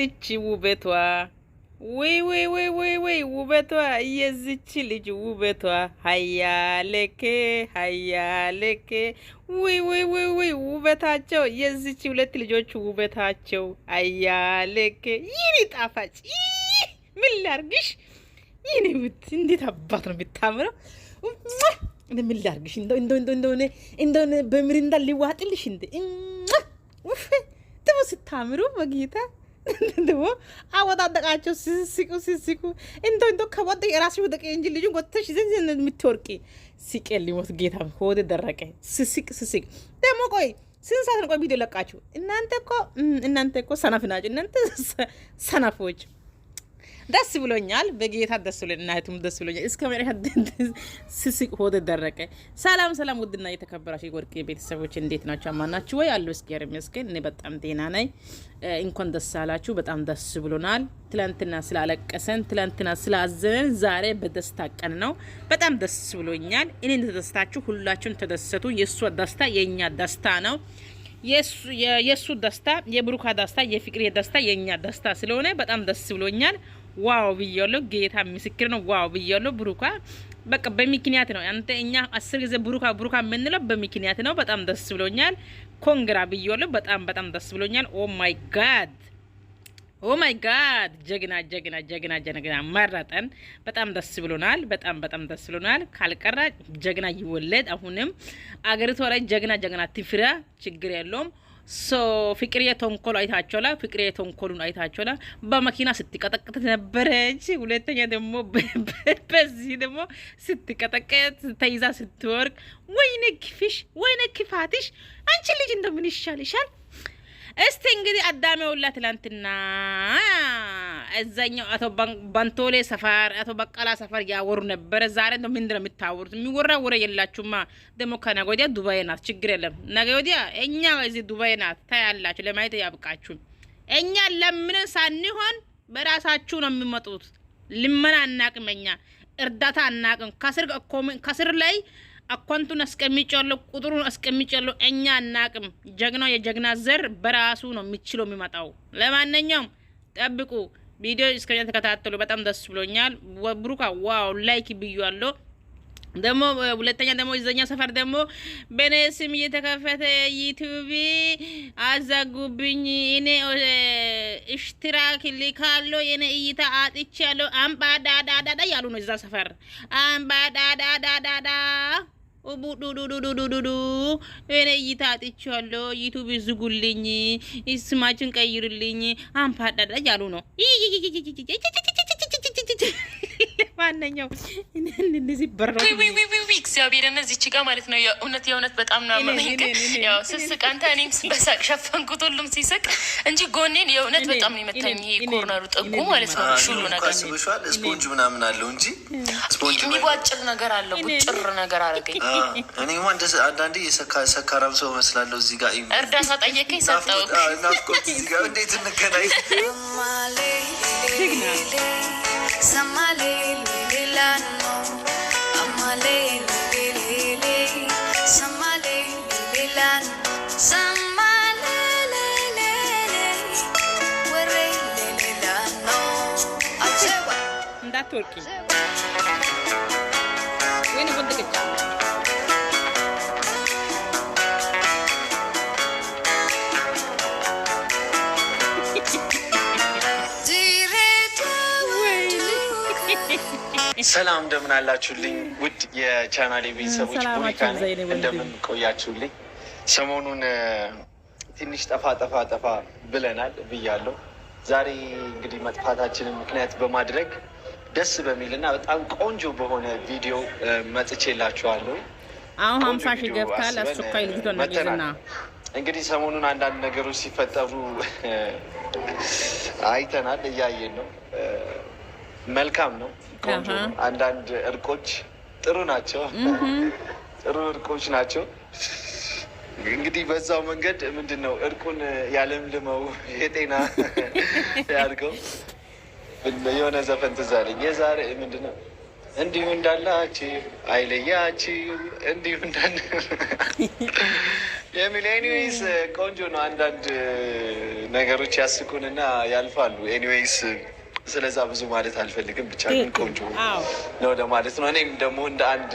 እቺ ውበቷ ወይ ውበቷ የዚች ልጅ ውበቷ ሀያለኬ ወይ ውበታቸው የዚች ሁለት ልጆች ውበታቸው ሀያለኬ ይሄ ጣፋጭ ምን ላርግሽ ይሄ ውት እንዴት አባት ነው የምታምረው ምን ላርግሽ እንደው በምሪንዳ ሊዋጥልሽ እንደ ደግሞ ስታምሩ በጌታ ደግሞ አወጣጣቃቸው ሲሲቁ እንደው ከወደ የራሱ ወደቀ እንጂ ልጁን ወጥተሽ ዘን የምትወርቂ ሲቀል ሊሞት ጌታ ሆደ ደረቀ ሲሲቅ ደግሞ ቆይ ስንት ሰዓት ነው ቆይ ቪዲዮ ለቃችሁ እናንተ እኮ ሰነፍ ናችሁ እናንተ ሰነፎች ደስ ብሎኛል በጌታ ደስ ብሎኛል እናቱም ደስ ብሎኛል እስከ መጨረሻ ሲሲቅ ሆደ ደረቀ ሰላም ውድና የተከበራችሁ ወርቄ ቤተሰቦች እንዴት ናችሁ አማናችሁ ወይ አሉ እስኪያር መስከን እኔ በጣም ጤና ነኝ እንኳን ደስ አላችሁ በጣም ደስ ብሎናል ትላንትና ስላለቀሰን ትላንትና ስላዘነን ዛሬ በደስታ ቀን ነው በጣም ደስ ብሎኛል እኔ እንደደስታችሁ ሁላችሁም ተደሰቱ የሱ ደስታ የኛ ደስታ ነው የሱ ደስታ የብሩካ ደስታ የፍቅሬ ደስታ የኛ ደስታ ስለሆነ በጣም ደስ ብሎኛል ዋው ብያለሁ ጌታ ምስክር ነው ዋው ብያለሁ ብሩካ በቃ በሚክኒያት ነው አንተ እኛ 10 ጊዜ ብሩካ ምንለው በሚክኒያት ነው በጣም ደስ ብሎኛል ኮንግራ ብያለሁ በጣም ደስ ብሎኛል ኦ ማይ ጋድ ጀግና መረጠን በጣም ደስ ብሎናል በጣም ደስ ብሎናል ካልቀራ ጀግና ይወለድ አሁንም አገሪቷ ላይ ጀግና ትፍራ ችግር የለውም ሶ ፍቅሬ ተንኮል አይታችኋላ ፍቅሬ ተንኮሉን አይታችኋላ በመኪና ስትቀጠቅጥ ነበረች ሁለተኛ ደግሞ በዚህ ደግሞ ስትቀጠቅጥ ተይዛ ስትወርቅ ወይኔ ክፍሽ ወይኔ ክፋትሽ አንቺ ልጅ እንደምን ይሻልሻል እስቲ እንግዲህ አዳሜውላ ትላንትና እዛኛው አቶ ባንቶሌ ሰፈር አቶ በቀላ ሰፈር ያወሩ ነበር ዛሬ ነው ምንድነው የምታወሩት የሚወራ ወሬ የላችሁማ ደግሞ ከነገ ወዲያ ዱባይ ናት ችግር የለም ነገ ወዲያ እኛ እዚህ ዱባይ ናት ታያላችሁ ለማየት ያብቃችሁ እኛ ለምን ሳንሆን በራሳችሁ ነው የሚመጡት ልመና አናቅም እኛ እርዳታ አናቅም ከስር ላይ አኳንቱን አስቀምጫለሁ ቁጥሩን አስቀምጫለሁ እኛ አናቅም ጀግናው የጀግና ዘር በራሱ ነው የሚችለው የሚመጣው ለማንኛውም ጠብቁ ቪዲዮ እስከኛ ተከታተሉ በጣም ደስ ብሎኛል ብሩካ ዋው ላይክ ብያለሁ ደግሞ ሁለተኛ ደግሞ እዛኛ ሰፈር ደግሞ በነስም እየተከፈተ ዩቲዩብ አዛጉብኝ እኔ እሽትራክ ልካለሁ የኔ እይታ አጥቻለሁ አምባዳዳዳዳ ያሉ ነው እዛ ሰፈር አምባዳዳዳዳ ኡቡዱዱዱዱዱ እኔ እይታ አጥቻለሁ ዩቲዩብ ዝጉልኝ ስማችን ቀይርልኝ አምባዳዳ ያሉ ነው ማንኛው እንደዚህ በረው እግዚአብሔር እነዚህች ጋር ማለት ነው የእውነት በጣም ነው ማለት ያው ስስቅ አንተ እኔም በሳቅ ሸፈንኩት ሁሉም ሲስቅ እንጂ ጎኔን የእውነት በጣም ነው የመታኝ ይሄ ኮርነሩ ጥጉ ማለት ነው ሁሉ ነገር ስፖንጅ ምናምን አለው እንጂ ስፖንጅ የሚቧጭር ነገር አለው ቡጭር ነገር አረገኝ እኔ ማን አንዳንዴ ሰካራም ሰው መስላለሁ እዚህ ጋር እርዳታ ጠየቀኝ ሰጠው ናፍቆት እዚህ ጋር እንዴት እንገናኝ ሰማሌ ሌላኖ አማሌ ሌሌ ሰማሌ ሌላኖ ሰማሌ ሌሌ ወሬ ሌላኖ አቸዋ እንዳትወርቂ ወይኔ ወደቀች ሰላም እንደምን አላችሁልኝ ውድ የቻናሌ ቤተሰቦች ቡሪካ እንደምን ቆያችሁልኝ ሰሞኑን ትንሽ ጠፋ ብለናል ብያለሁ ዛሬ እንግዲህ መጥፋታችንን ምክንያት በማድረግ ደስ በሚልና በጣም ቆንጆ በሆነ ቪዲዮ መጥቼላችኋለሁ አሁን 50 ሺህ ገብታል አስቸኳይ ልጅቷን ነግዝና እንግዲህ ሰሞኑን አንዳንድ ነገሮች ሲፈጠሩ አይተናል እያየን ነው መልካም ነው ቆንጆ አንዳንድ እርቆች ጥሩ ናቸው ጥሩ እርቆች ናቸው እንግዲህ በዛው መንገድ ምንድነው እርቁን ያለምልመው የጤና ያርገው የሆነ ዘፈን ትዝ አለኝ የዛሬ ምንድነው እንዲሁ እንዳላችሁ አይለያችሁ እንዲሁ እንዳለ የሚል ኤኒዌይስ ቆንጆ ነው። አንዳንድ ነገሮች ያስቁንና ያልፋሉ። ኤኒዌይስ ስለዛ ብዙ ማለት አልፈልግም። ብቻ ግን ቆንጆ ነው ለማለት ነው። እኔም ደግሞ እንደ አንድ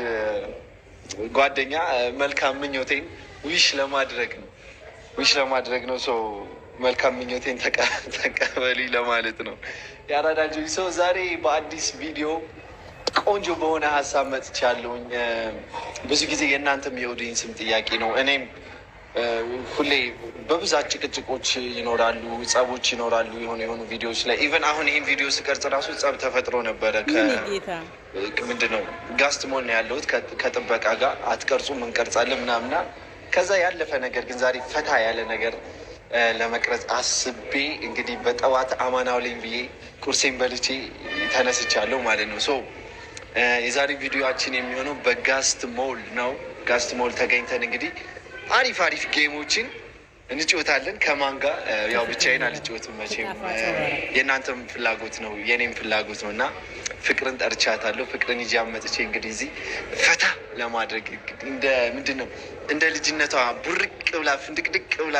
ጓደኛ መልካም ምኞቴን ዊሽ ለማድረግ ነው ሰው መልካም ምኞቴን ተቀበሉኝ ለማለት ነው። የአራዳ ልጆች ሰው ዛሬ በአዲስ ቪዲዮ ቆንጆ በሆነ ሀሳብ መጥቻለሁኝ። ብዙ ጊዜ የእናንተም የኦዲየንስም ጥያቄ ነው። እኔም ሁሌ በብዛት ጭቅጭቆች ይኖራሉ፣ ጸቦች ይኖራሉ የሆኑ ቪዲዮዎች ላይ ኢቨን አሁን ይህን ቪዲዮ ስቀርጽ ራሱ ጸብ ተፈጥሮ ነበረ። ምንድን ነው ጋስት ሞል ነው ያለሁት ከጥበቃ ጋር አትቀርጹም እንቀርጻለን ምናምና ከዛ ያለፈ ነገር ግን ዛሬ ፈታ ያለ ነገር ለመቅረጽ አስቤ እንግዲህ በጠዋት አማናው ላይ ብዬ ቁርሴን በልቼ ተነስቻለሁ ማለት ነው። ሶ የዛሬ ቪዲዮችን የሚሆነው በጋስት ሞል ነው። ጋስት ሞል ተገኝተን እንግዲህ አሪፍ ጌሞችን እንጫወታለን። ከማን ጋር? ያው ብቻዬን አልጫወትም መቼም፣ የእናንተም ፍላጎት ነው የኔም ፍላጎት ነው እና ፍቅርን ጠርቻታለሁ። ፍቅርን ይዤ አመጥቼ እንግዲህ እዚህ ፈታ ለማድረግ እንደ ምንድን ነው እንደ ልጅነቷ ቡርቅ ብላ ፍንድቅድቅ ብላ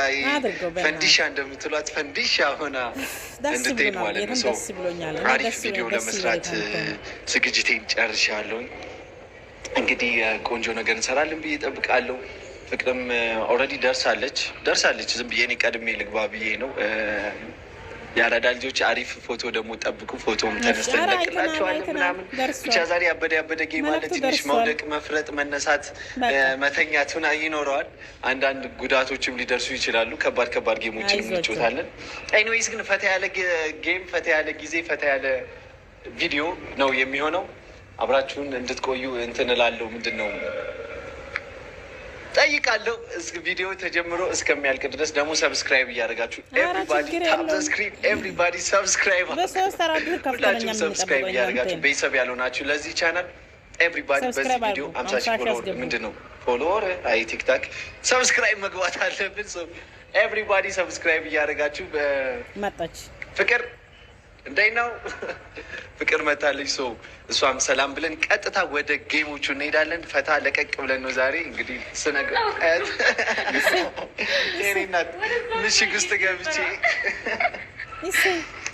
ፈንዲሻ እንደምትሏት ፈንዲሻ ሆና እንድትሄድ ማለት ነው። ሰው አሪፍ ቪዲዮ ለመስራት ዝግጅቴን ጨርሻለሁኝ። እንግዲህ ቆንጆ ነገር እንሰራለን ብዬ እጠብቃለሁ። ፍቅርም ኦልሬዲ ደርሳለች። ዝም ብዬ እኔ ቀድሜ ልግባ ብዬ ነው። የአራዳ ልጆች አሪፍ ፎቶ ደግሞ ጠብቁ። ፎቶም ተነስተን እንለቅላቸዋለን ምናምን። ብቻ ዛሬ ያበደ ጌም አለ። ትንሽ መውደቅ፣ መፍረጥ፣ መነሳት፣ መተኛቱን ይኖረዋል። አንዳንድ ጉዳቶችም ሊደርሱ ይችላሉ። ከባድ ጌሞችን እንጫወታለን። ኤኒዌይስ ግን ፈታ ያለ ጌም፣ ፈታ ያለ ጊዜ፣ ፈታ ያለ ቪዲዮ ነው የሚሆነው። አብራችሁን እንድትቆዩ እንትን እላለሁ። ምንድን ነው ጠይቃለሁ። ቪዲዮ ተጀምሮ እስከሚያልቅ ድረስ ደግሞ ሰብስክራይብ እያደረጋችሁ ኤቭሪባዲ ሰብስክራይብ ሁላችሁም ሰብስክራይብ እያደረጋችሁ ቤተሰብ ያልሆናችሁ ለዚህ ቻናል ኤቭሪባዲ በዚህ ቪዲዮ 50 ፎሎወር ምንድን ነው ፎሎወር አይ ቲክታክ ሰብስክራይብ መግባት አለብን። ኤቭሪባዲ ሰብስክራይብ እያደረጋችሁ መጣች ፍቅር እንዳይ ነው ፍቅር መታለች። ሰው እሷም ሰላም ብለን ቀጥታ ወደ ጌሞቹ እንሄዳለን። ፈታ ለቀቅ ብለን ነው ዛሬ እንግዲህ ስነግራት ቴሬናት ምሽግ ውስጥ ገብቼ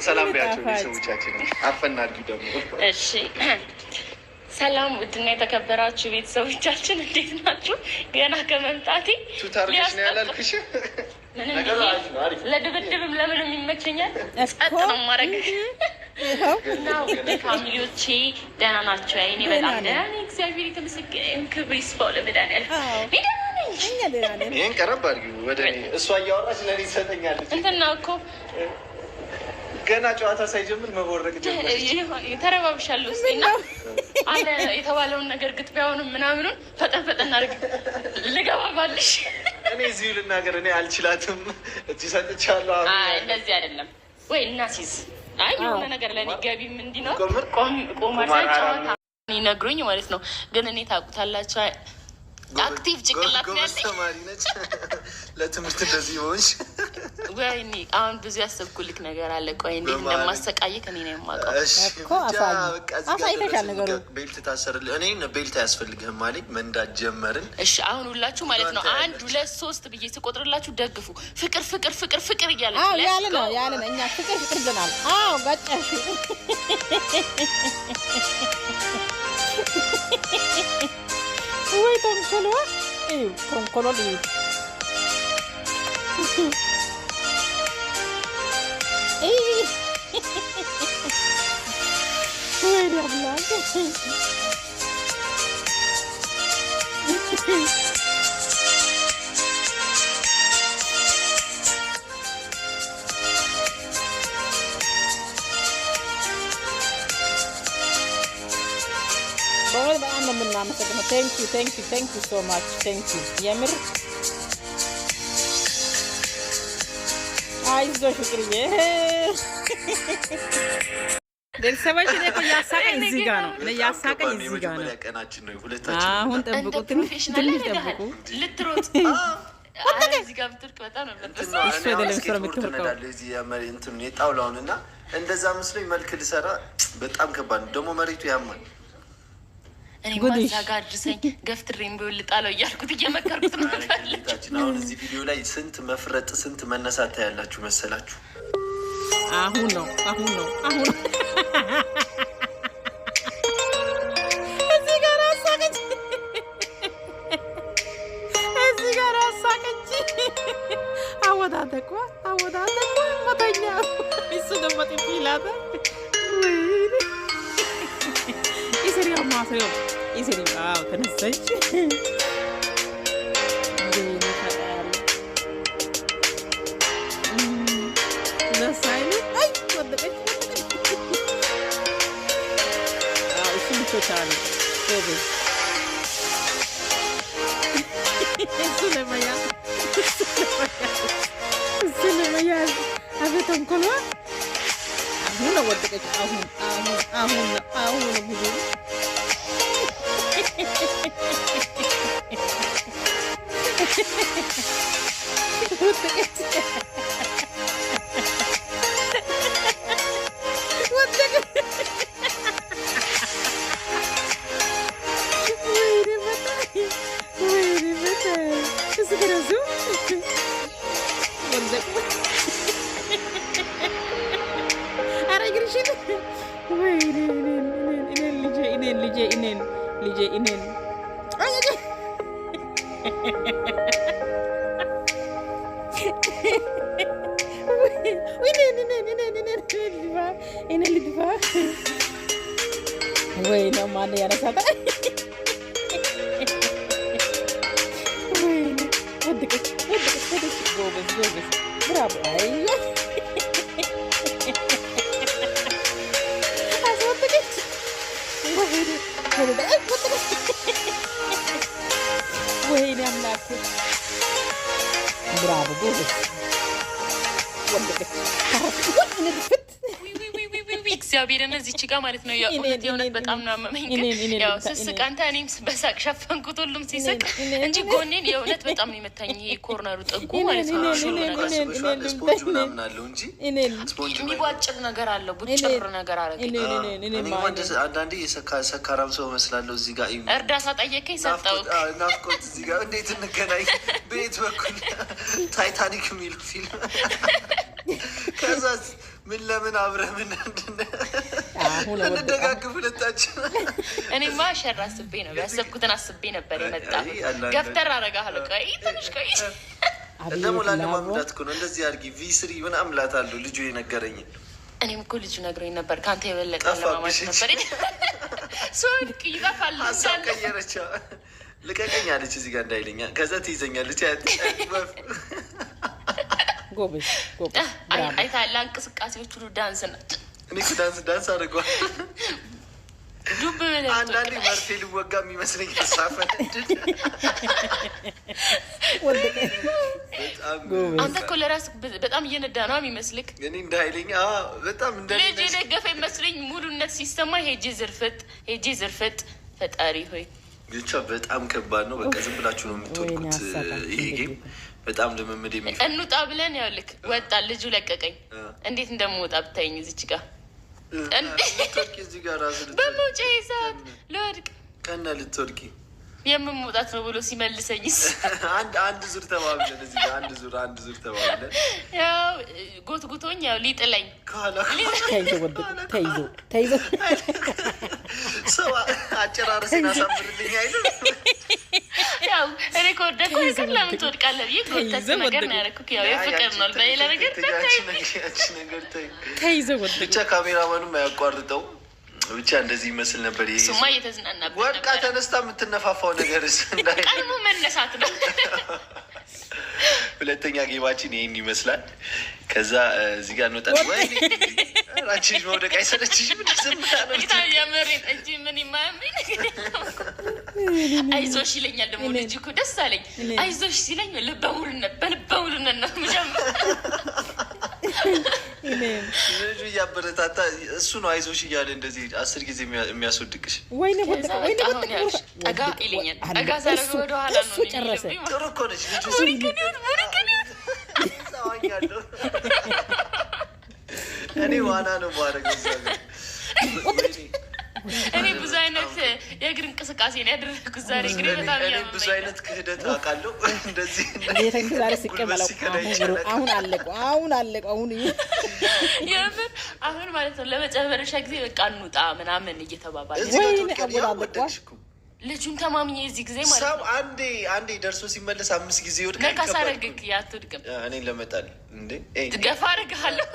ሰላም ቢያቸው ቤተሰቦቻችን አፈናዱ ደግሞ እሺ። ሰላም ውድና የተከበራችሁ ቤተሰቦቻችን እንዴት ናችሁ? ገና ከመምጣቴ ቱታርሽ ነው ያላልኩሽ ለድብድብም ለምንም ይመቸኛል። ጸጥ ነው ማድረግ እና ውድ ፋሚሊዎቼ ደህና ናቸው? እኔ በጣም ደህና ነኝ፣ እግዚአብሔር የተመሰገነ ክብር ይስፋው ለመድኃኒዓለም። ይህን ቀረብ አድርጊው ወደ እኔ። እሷ እያወራች ለእኔ ትሰጠኛለች። እንትና እኮ ገና ጨዋታ ሳይጀምር መቦረቅ ጀመር። ተረባብሻለሁ ውስጤ እና አለ የተባለውን ነገር ግጥሚያውንም ምናምኑን ፈጠን አድርግ ልገባባልሽ። እኔ እዚሁ ልናገር፣ እኔ አልችላትም። እጅ ሰጥቻለሁ። እንደዚህ አይደለም ወይ እናሲዝ። አይ የሆነ ነገር ለእኔ ገቢም እንዲህ ነው። ቆማሳ ጨዋታ ይነግሩኝ ማለት ነው። ግን እኔ ታውቁታላችሁ አክቲቭ ጭቅላት ነው ያለኝ። ተማሪ ነች ለትምህርት እንደዚህ ሆንሽ። ወይኔ አሁን ብዙ ያሰብኩልክ ነገር አለ። ቆይ እንዴት እንደማሰቃየክ እኔ ነው የማውቀው እኮ። አሳይተሻል ነገሩ። ቤልት ታሰርልህ። እኔ ቤልት አያስፈልግህም ማለት መንዳት ጀመርን። እሺ አሁን ሁላችሁ ማለት ነው 1 2 3 ብዬ ስቆጥርላችሁ ደግፉ። ፍቅር እያለች ያለ ነው እኛ ፍቅር ብለናል። አዎ ጋጫሽ ወይ ተንኮሏ ልዩ ወይ ደብላ በጣም ነው የምናመሰግነው። ቴንክ ዩ ሶ ማች ቴንክ ዩ የምር አይዞሽ ፍቅርዬ። ቤተሰቦች እኔ እኮ እያሳቀኝ እዚህ ጋር ነው አሁን ጠብቁ፣ ትንሽ ጠብቁ። ልትሮጥ እዚህ ጋር ብትወርቅ በጣም ነበር እሱ አይደለም ስራ የምትወርቀው የጣውላውን እና እንደዛ መስሎኝ መልክ ልሰራ በጣም ከባድ ነው ደግሞ መሬቱ ያማል። እኔ ማዛ ጋር ድርሰኝ ገፍትሬን ቢወል ጣለው እያልኩት እየመከርኩት ነው። አሁን እዚህ ቪዲዮ ላይ ስንት መፍረጥ ስንት መነሳት ያላችሁ መሰላችሁ? አሁን ነው እዚህ ጋር አሳቀች። አወዳደቋ መተኛ እሱ ደግሞ ጥፊ ይላታ ኢሰሪያ ማሰሪያ ኢሰሪያ ተነሳች። Bueno, mana ya rasa tak? Bueno, udah, bagus, berapa? Ayo. Asal tu deh. Bueno, anak. Berapa bagus? Udah. እግዚአብሔርን እዚች ጋር ማለት ነው የእውነት በጣም ነው አመመኝ። ያው ስስቅ አንተ እኔም በሳቅ ሸፈንኩት ሁሉም ሲስቅ እንጂ ጎኔን የእውነት በጣም ነው የመታኝ። ይሄ ኮርነሩ ጥጉ ማለት ነው ስፖንጅ ምናምን አለው እንጂ የሚቧጭር ነገር አለው፣ ቡጭር ነገር አረገኝ። አንዳንዴ ሰካራም ሰው መስላለሁ። እዚህ ጋር እርዳታ ጠየቀኝ ሰጠው። ናፍቆት እዚህ ጋር እንዴት እንገናኝ በየት በኩል ታይታኒክ የሚል ፊልም ከዛ ምን ለምን አብረህ ምን እንደጋግፍ ሁለታችን። እኔማ ሸር አስቤ ነው ያሰብኩትን አስቤ ነበር የመጣው። ገፍተር አረጋለሁ። ቆይ ትንሽ ቆይ ደግሞ ላለማምዳት እኮ ነው እንደዚህ አድርጊ ቪስሪ ምናምን እላታለሁ። ልጁ የነገረኝ እኔም እኮ ልጁ ነግሮኝ ነበር። ከአንተ የበለጠ ለማማት ነበር። ሶልክ ይጠፋል። ሀሳብ ቀየረች። ልቀቀኝ አለች እዚህ ጋር እንዳይለኛ። ከዛ ትይዘኛለች። ጎበዝ አይታላ እንቅስቃሴዎች ሁሉ ዳንስ ናቸው። እኔ እኮ ዳንስ አድርጓል። ዱብ ብለህ አንዳንዴ መርፌ ልወጋ የሚመስለኝ ተሳፈን። አንተ እኮ ለራስህ በጣም እየነዳ ነው የሚመስልክ። እኔ እንደ ኃይለኛ በጣም እንደ ልጅ የደገፈ ይመስለኝ ሙሉነት ሲሰማ ሄጄ ዝርፍጥ ፈጣሪ ሆይ ብቻ በጣም ከባድ ነው። በቃ ዝም ብላችሁ ነው የምትወድቁት። ይሄ ጌም በጣም ልምምድ የሚፈልግ እንውጣ ብለን ያው ልክ ወጣ ልጁ ለቀቀኝ። እንዴት እንደምወጣ ብታይኝ እዚች ጋር እዚህ ጋር ራሱ በመውጫ ሰዓት ለወድቅ ከና ልትወድቂ የምመውጣት ነው ብሎ ሲመልሰኝስ አንድ ዙር ተባብለን እዚህ ጋር አንድ ዙር ተባብለን ያው ጎትጉቶኝ ያው ሊጥለኝ ተይዞ ሰው አጨራረሴን አሳምርልኝ አይደል? ያው እኔ ከወደድኩ ግን ለምን ትወድቃለህ? ይህ ጎተት ነገር ነው ያደረኩት። ያው የፍቅር ነው በሌላ ነገር ተይዞ ብቻ ካሜራማኑም አያቋርጠው ብቻ እንደዚህ ይመስል ነበር። ይሄ ሱማ እየተዝናናበት ወድቃ ተነስታ የምትነፋፋው ነገር ቀድሞ መነሳት ነው። ሁለተኛ ጌማችን ይህን ይመስላል። ከዛ እዚህ ጋር እንወጣ ወይ ራችሽ መውደቅ አይሰለችሽ? የምሬን እንጂ ምን ይማያምኝ። አይዞሽ ይለኛል ደግሞ ልጅ እኮ ደስ አለኝ። አይዞሽ ሲለኝ በልበሙሉነት ነው ምጀምር። ልጁ እያበረታታ እሱ ነው አይዞሽ እያለ እንደዚህ 10 ጊዜ የሚያስወድቅሽ። ጠጋ ይለኛል። ጠጋ ሳረገ ወደኋላ ነው ጨረሰ። ጥሩ እኮ ነች ልጁ። እኔ ዋና ነው ማድረግ እኔ ብዙ አይነት የእግር እንቅስቃሴ ነው ያደረኩት ዛሬ። እግሬ በጣም ያመመኝ ብዙ አይነት ክህደት አውቃለሁ። እንደዚህ ዛሬ ሲቀበለው አሁን አለቁ የምር አሁን ማለት ነው። ለመጨረሻ ጊዜ በቃ እንውጣ ምናምን እየተባባለ ልጁን ተማምኜ እዚህ ጊዜ ማለት ነው። አንዴ ደርሶ ሲመለስ 5 ጊዜ ይወድቃል። ነካሳረግክ ያትወድቅም እኔ ለመጣል እንዴ ገፋ አረግሃለሁ